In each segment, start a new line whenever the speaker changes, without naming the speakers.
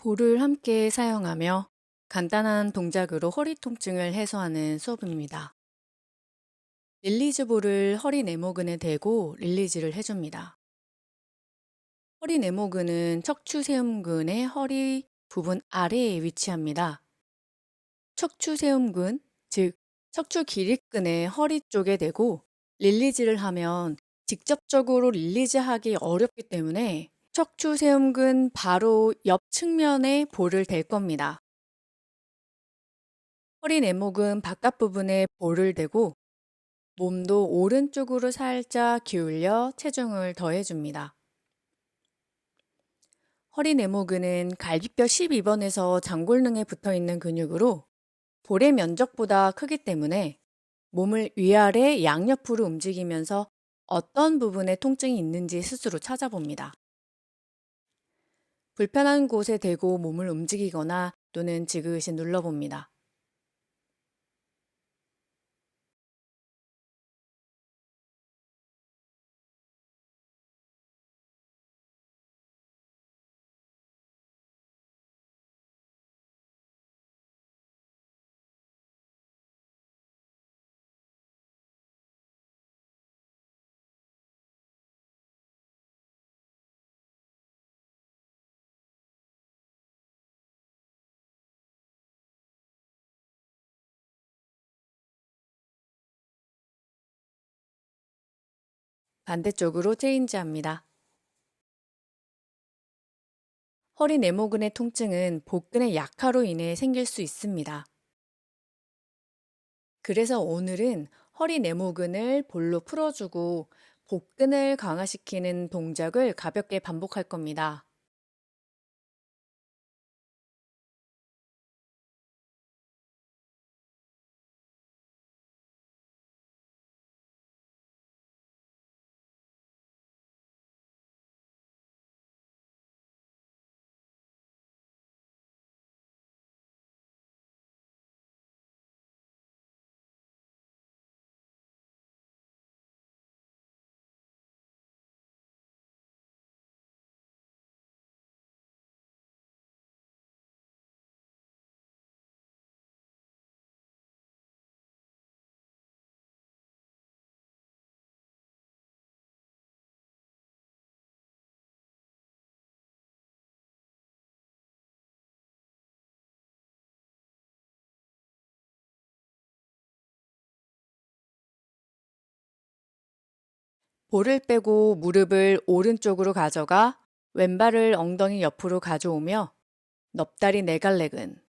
볼을 함께 사용하며 간단한 동작으로 허리 통증을 해소하는 수업입니다. 릴리즈 볼을 허리 네모근에 대고 릴리즈를 해줍니다. 허리 네모근은 척추세움근의 허리 부분 아래에 위치합니다. 척추세움근, 즉 척추 기립근의 허리 쪽에 대고 릴리즈를 하면 직접적으로 릴리즈하기 어렵기 때문에 척추세움근 바로 옆 측면에 볼을 댈 겁니다. 허리 네모근 바깥 부분에 볼을 대고 몸도 오른쪽으로 살짝 기울여 체중을 더해줍니다. 허리 네모근은 갈비뼈 12번에서 장골능에 붙어있는 근육으로 볼의 면적보다 크기 때문에 몸을 위아래 양옆으로 움직이면서 어떤 부분에 통증이 있는지 스스로 찾아봅니다. 불편한 곳에 대고 몸을 움직이거나 또는 지그시 눌러봅니다. 반대쪽으로 체인지합니다. 허리 네모근의 통증은 복근의 약화로 인해 생길 수 있습니다. 그래서 오늘은 허리 네모근을 볼로 풀어주고 복근을 강화시키는 동작을 가볍게 반복할 겁니다. 볼을 빼고 무릎을 오른쪽으로 가져가 왼발을 엉덩이 옆으로 가져오며 넙다리 네갈래근,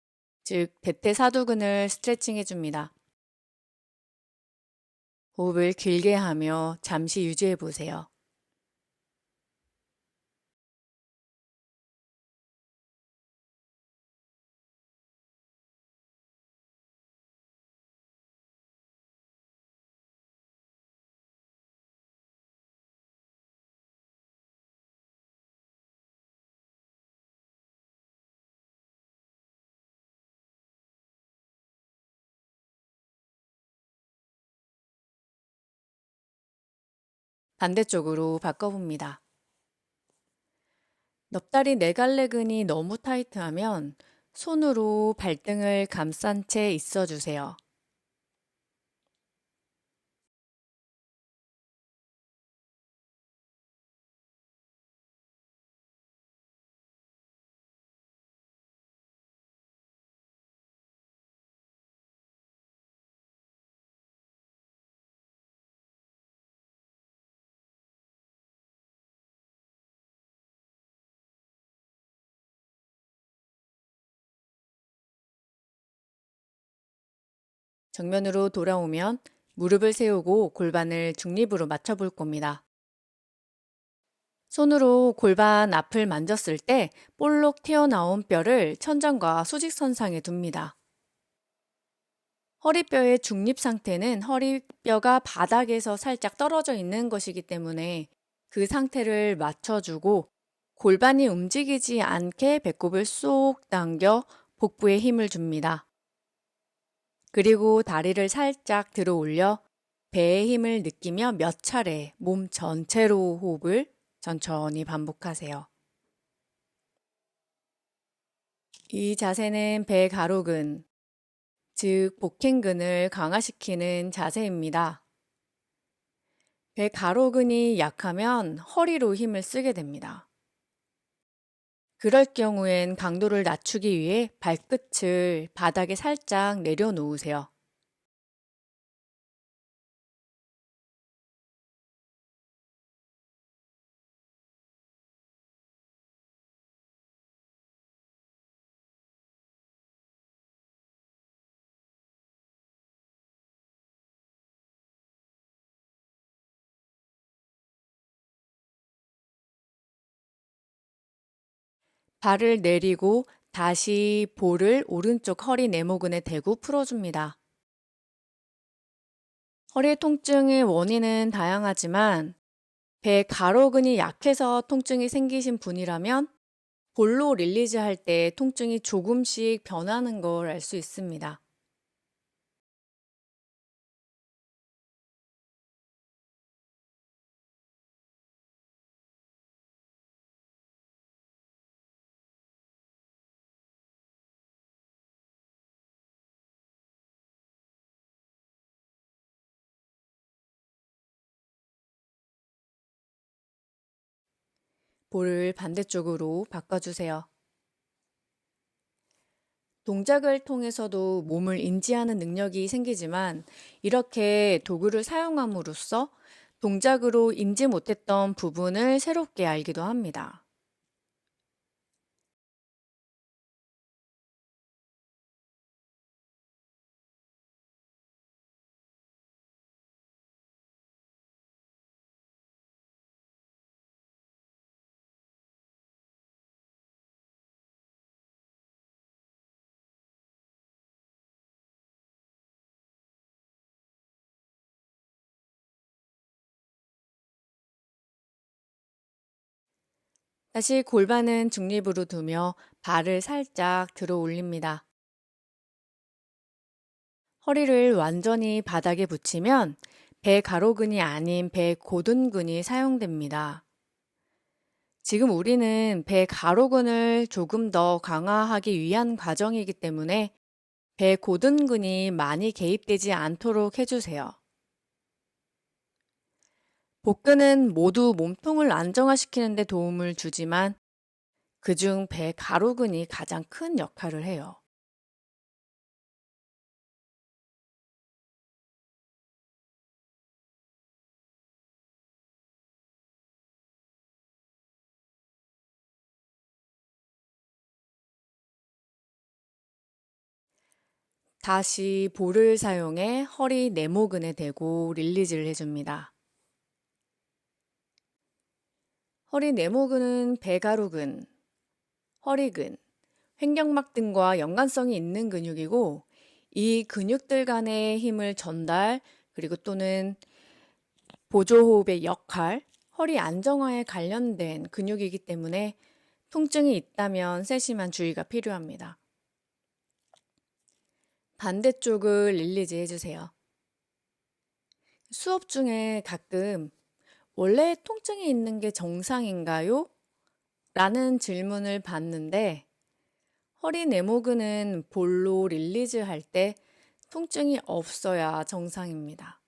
즉 대퇴사두근을 스트레칭 해줍니다. 호흡을 길게 하며 잠시 유지해 보세요. 반대쪽으로 바꿔봅니다. 넙다리 네갈래근이 너무 타이트하면 손으로 발등을 감싼 채 있어 주세요. 정면으로 돌아오면 무릎을 세우고 골반을 중립으로 맞춰볼 겁니다. 손으로 골반 앞을 만졌을 때 볼록 튀어나온 뼈를 천장과 수직선상에 둡니다. 허리뼈의 중립 상태는 허리뼈가 바닥에서 살짝 떨어져 있는 것이기 때문에 그 상태를 맞춰주고 골반이 움직이지 않게 배꼽을 쏙 당겨 복부에 힘을 줍니다. 그리고 다리를 살짝 들어 올려 배의 힘을 느끼며 몇 차례 몸 전체로 호흡을 천천히 반복하세요. 이 자세는 배가로근, 즉 복행근을 강화시키는 자세입니다. 배가로근이 약하면 허리로 힘을 쓰게 됩니다. 그럴 경우엔 강도를 낮추기 위해 발끝을 바닥에 살짝 내려놓으세요. 발을 내리고 다시 볼을 오른쪽 허리 내모근에 대고 풀어줍니다. 허리 통증의 원인은 다양하지만 배 가로근이 약해서 통증이 생기신 분이라면 볼로 릴리즈 할 때 통증이 조금씩 변하는 걸 알 수 있습니다. 볼을 반대쪽으로 바꿔주세요. 동작을 통해서도 몸을 인지하는 능력이 생기지만 이렇게 도구를 사용함으로써 동작으로 인지 못했던 부분을 새롭게 알기도 합니다. 다시 골반은 중립으로 두며 발을 살짝 들어 올립니다. 허리를 완전히 바닥에 붙이면 배 가로근이 아닌 배 고둔근이 사용됩니다. 지금 우리는 배 가로근을 조금 더 강화하기 위한 과정이기 때문에 배 고둔근이 많이 개입되지 않도록 해주세요. 복근은 모두 몸통을 안정화시키는 데 도움을 주지만 그중 배 가로근이 가장 큰 역할을 해요. 다시 볼을 사용해 허리 내모근에 대고 릴리즈를 해줍니다. 허리 내모근은 배가루근, 허리근, 횡격막 등과 연관성이 있는 근육이고 이 근육들 간의 힘을 전달 그리고 또는 보조호흡의 역할, 허리 안정화에 관련된 근육이기 때문에 통증이 있다면 세심한 주의가 필요합니다. 반대쪽을 릴리즈 해주세요. 수업 중에 가끔 원래 통증이 있는 게 정상인가요? 라는 질문을 받는데 허리 내모근은 볼로 릴리즈 할 때 통증이 없어야 정상입니다.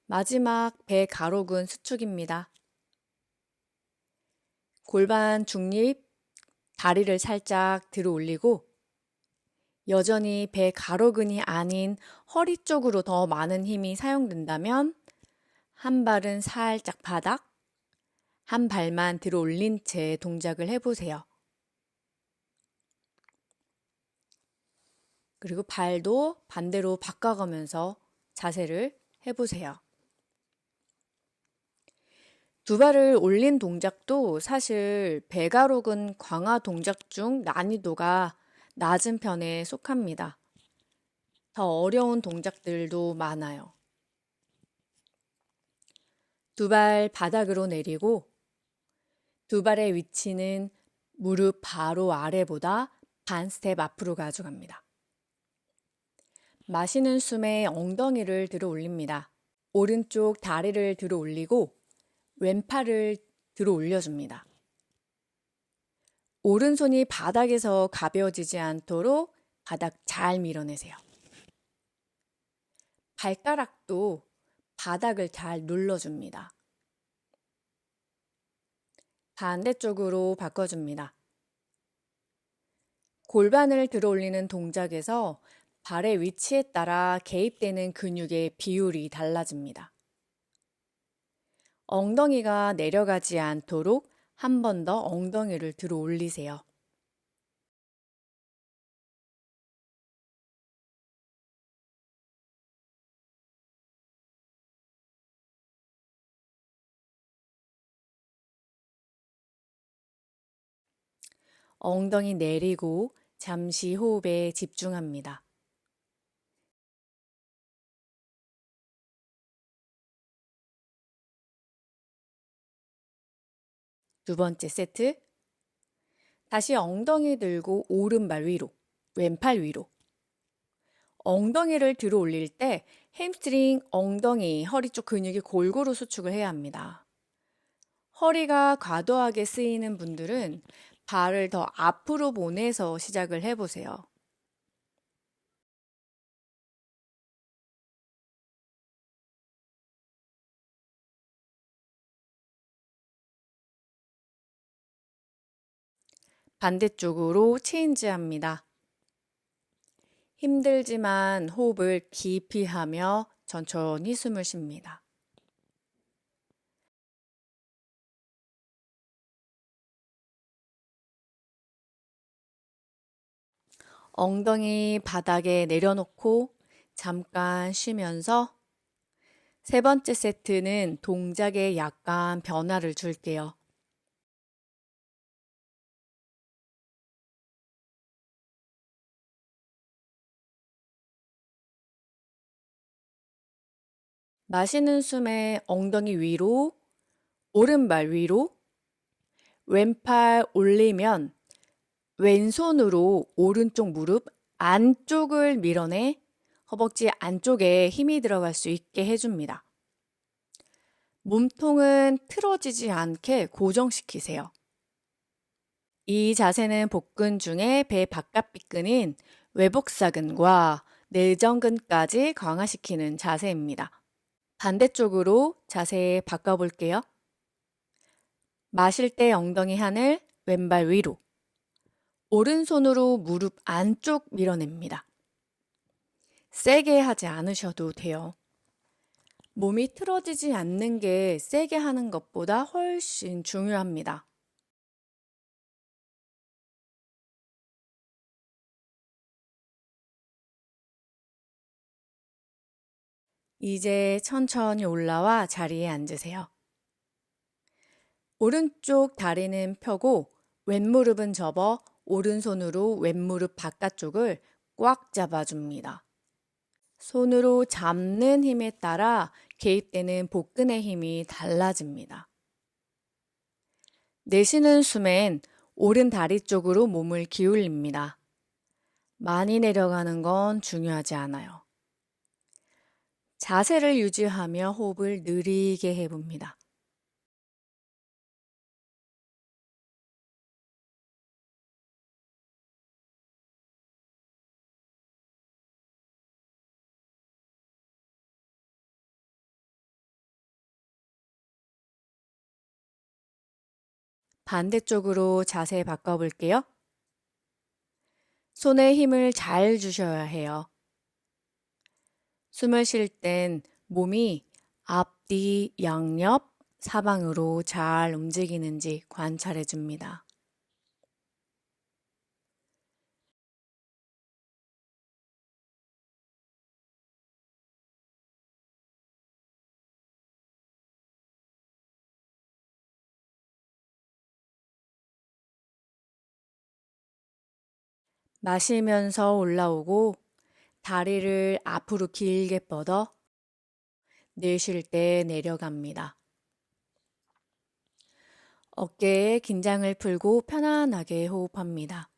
마지막 배 가로근 수축입니다. 골반 중립, 다리를 살짝 들어 올리고 여전히 배 가로근이 아닌 허리 쪽으로 더 많은 힘이 사용된다면 한 발은 살짝 바닥, 한 발만 들어 올린 채 동작을 해보세요. 그리고 발도 반대로 바꿔가면서 자세를 해보세요. 두 발을 올린 동작도 사실 배가록은 광화 동작 중 난이도가 낮은 편에 속합니다. 더 어려운 동작들도 많아요. 두 발 바닥으로 내리고 두 발의 위치는 무릎 바로 아래보다 반 스텝 앞으로 가져갑니다. 마시는 숨에 엉덩이를 들어 올립니다. 오른쪽 다리를 들어 올리고 왼팔을 들어 올려줍니다. 오른손이 바닥에서 가벼워지지 않도록 바닥 잘 밀어내세요. 발가락도 바닥을 잘 눌러줍니다. 반대쪽으로 바꿔줍니다. 골반을 들어 올리는 동작에서 발의 위치에 따라 개입되는 근육의 비율이 달라집니다. 엉덩이가 내려가지 않도록 한 번 더 엉덩이를 들어 올리세요. 엉덩이 내리고 잠시 호흡에 집중합니다. 두 번째 세트. 다시 엉덩이 들고 오른발 위로, 왼팔 위로. 엉덩이를 들어 올릴 때 햄스트링, 엉덩이, 허리 쪽 근육이 골고루 수축을 해야 합니다. 허리가 과도하게 쓰이는 분들은 발을 더 앞으로 보내서 시작을 해보세요. 반대쪽으로 체인지합니다. 힘들지만 호흡을 깊이 하며 천천히 숨을 쉽니다. 엉덩이 바닥에 내려놓고 잠깐 쉬면서 세 번째 세트는 동작에 약간 변화를 줄게요. 마시는 숨에 엉덩이 위로, 오른발 위로, 왼팔 올리면 왼손으로 오른쪽 무릎 안쪽을 밀어내 허벅지 안쪽에 힘이 들어갈 수 있게 해줍니다. 몸통은 틀어지지 않게 고정시키세요. 이 자세는 복근 중에 배 바깥비근인 외복사근과 내전근까지 강화시키는 자세입니다. 반대쪽으로 자세 바꿔볼게요. 마실 때 엉덩이 하늘, 왼발 위로. 오른손으로 무릎 안쪽 밀어냅니다. 세게 하지 않으셔도 돼요. 몸이 틀어지지 않는 게 세게 하는 것보다 훨씬 중요합니다. 이제 천천히 올라와 자리에 앉으세요. 오른쪽 다리는 펴고 왼무릎은 접어 오른손으로 왼무릎 바깥쪽을 꽉 잡아줍니다. 손으로 잡는 힘에 따라 개입되는 복근의 힘이 달라집니다. 내쉬는 숨엔 오른 다리 쪽으로 몸을 기울입니다. 많이 내려가는 건 중요하지 않아요. 자세를 유지하며 호흡을 느리게 해봅니다. 반대쪽으로 자세 바꿔볼게요. 손에 힘을 잘 주셔야 해요. 숨을 쉴 땐 몸이 앞뒤, 양옆, 사방으로 잘 움직이는지 관찰해 줍니다. 마시면서 올라오고 다리를 앞으로 길게 뻗어 내쉴 때 내려갑니다. 어깨에 긴장을 풀고 편안하게 호흡합니다.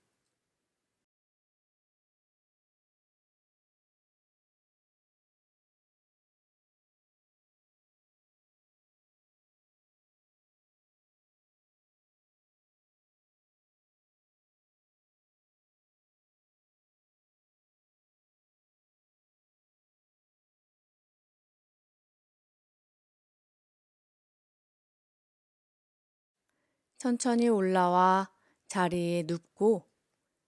천천히 올라와 자리에 눕고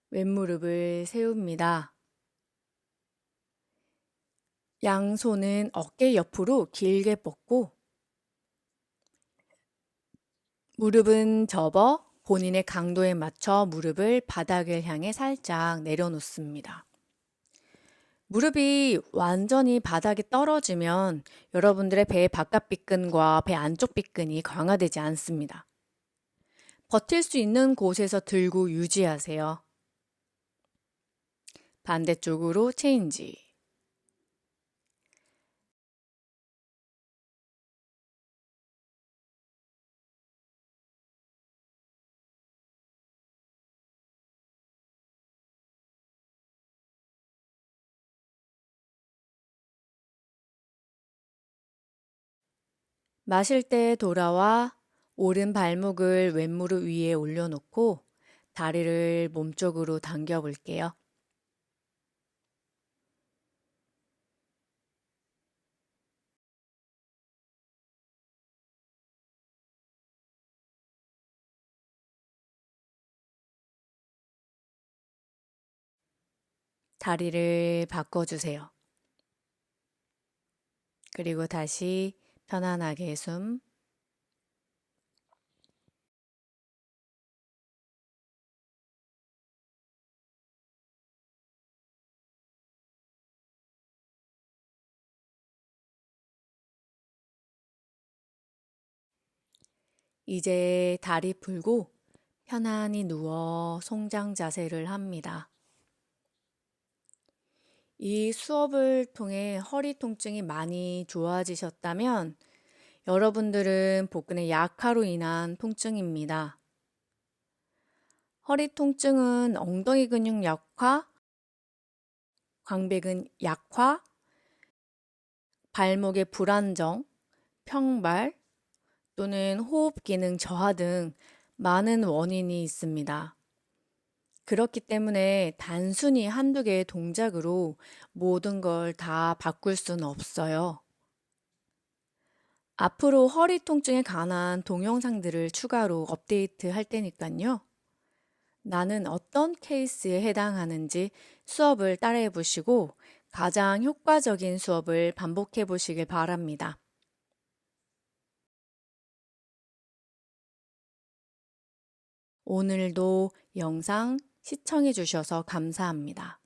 왼무릎을 세웁니다. 양손은 어깨 옆으로 길게 뻗고 무릎은 접어 본인의 강도에 맞춰 무릎을 바닥을 향해 살짝 내려놓습니다. 무릎이 완전히 바닥에 떨어지면 여러분들의 배 바깥 삐끈과 배 안쪽 삐끈이 강화되지 않습니다. 버틸 수 있는 곳에서 들고 유지하세요. 반대쪽으로 체인지. 마실 때 돌아와 오른 발목을 왼무릎 위에 올려놓고 다리를 몸쪽으로 당겨 볼게요. 다리를 바꿔주세요. 그리고 다시 편안하게 숨. 이제 다리 풀고 편안히 누워 송장 자세를 합니다. 이 수업을 통해 허리 통증이 많이 좋아지셨다면 여러분들은 복근의 약화로 인한 통증입니다. 허리 통증은 엉덩이 근육 약화, 광배근 약화, 발목의 불안정, 평발 또는 호흡 기능 저하 등 많은 원인이 있습니다. 그렇기 때문에 단순히 한두 개의 동작으로 모든 걸 다 바꿀 수는 없어요. 앞으로 허리 통증에 관한 동영상들을 추가로 업데이트 할 테니까요. 나는 어떤 케이스에 해당하는지 수업을 따라해 보시고 가장 효과적인 수업을 반복해 보시길 바랍니다. 오늘도 영상 시청해 주셔서 감사합니다.